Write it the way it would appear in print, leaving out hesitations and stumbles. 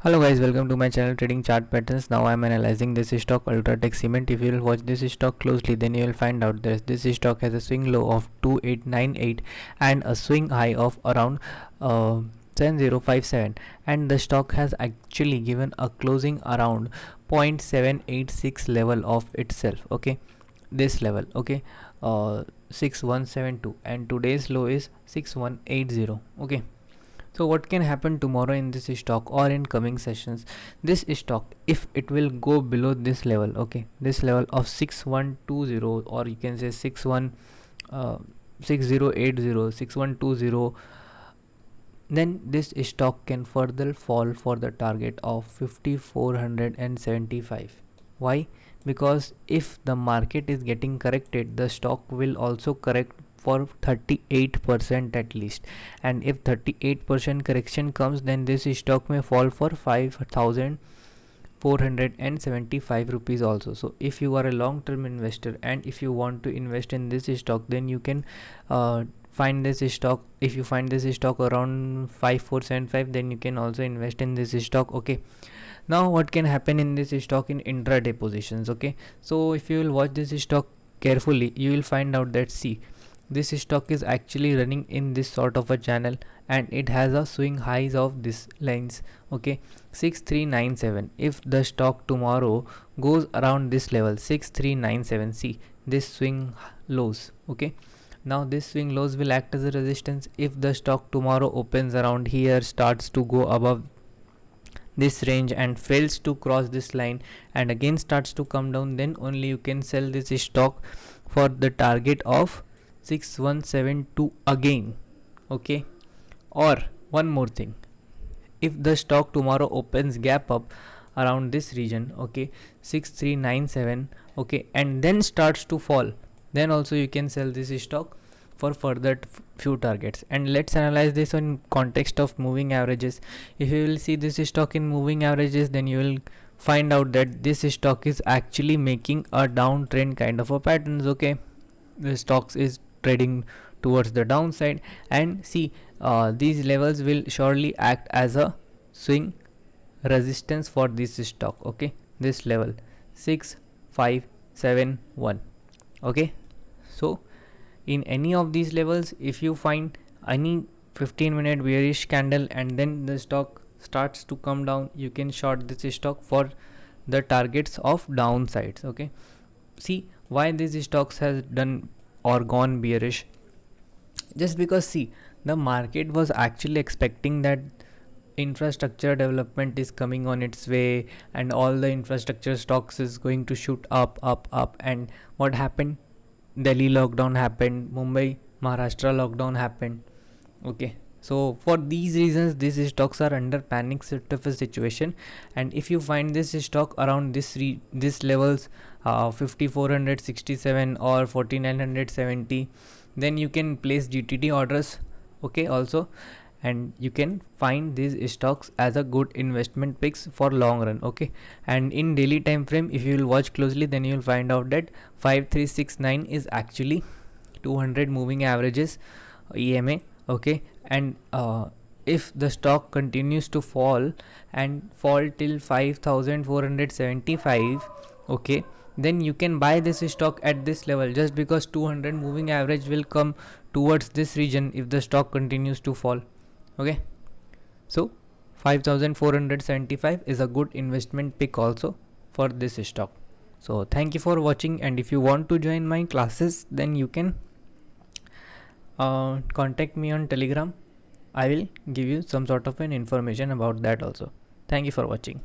Hello guys, welcome to my channel Trading Chart Patterns. Now I am analyzing this stock Ultratech Cement. If you will watch this stock closely, then you will find out that this stock has a swing low of 2898 and a swing high of around 10057, and the stock has actually given a closing around 0.786 level of itself. Okay, this level, okay, 6172, and today's low is 6180. Okay, so what can happen tomorrow in this stock or in coming sessions? This stock, if it will go below this level, okay, this level of 6120, or you can say 6120, then this stock can further fall for the target of 5475. Why? Because if the market is getting corrected, the stock will also correct for 38% at least, and if 38% correction comes, then this stock may fall for 5475 rupees also. So if you are a long term investor and if you want to invest in this stock, then you can find this stock. If you find this stock around 5475, then you can also invest in this stock. Okay, now what can happen in this stock in intraday positions? Okay, so if you will watch this stock carefully, you will find out that, see, this stock is actually running in this sort of a channel, and it has a swing highs of this lines. Okay, 6397. If the stock tomorrow goes around this level 6397, see this swing lows. Okay, now this swing lows will act as a resistance. If the stock tomorrow opens around here, starts to go above this range and fails to cross this line and again starts to come down, then only you can sell this stock for the target of 6172 again. Okay, or one more thing, if the stock tomorrow opens gap up around this region, okay, 6397, okay, and then starts to fall, then also you can sell this stock for further few targets. And let's analyze this in context of moving averages. If you will see this stock in moving averages, then you will find out that this stock is actually making a downtrend kind of a patterns. Okay, the stocks is trading towards the downside, and see, these levels will surely act as a swing resistance for this stock. Okay, this level 6571. Okay, so in any of these levels, if you find any 15-minute bearish candle and then the stock starts to come down, you can short this stock for the targets of downsides. Okay, see why these stocks has done or gone bearish? Just because, see, the market was actually expecting that infrastructure development is coming on its way and all the infrastructure stocks is going to shoot up, and what happened? Delhi lockdown happened, Mumbai, Maharashtra lockdown happened. Okay, so for these reasons, these stocks are under panic sort of a situation. And if you find this stock around this levels, 5467 or 4970, then you can place GTD orders. Okay, also, and you can find these stocks as a good investment picks for long run. Okay, and in daily time frame, if you will watch closely, then you will find out that 5369 is actually 200 moving averages EMA. Okay, and if the stock continues to fall and fall till 5475, okay, then you can buy this stock at this level, just because 200 moving average will come towards this region if the stock continues to fall. Okay, so 5475 is a good investment pick also for this stock. So thank you for watching, and if you want to join my classes, then you can contact me on Telegram. I will give you some sort of an information about that also. Thank you for watching.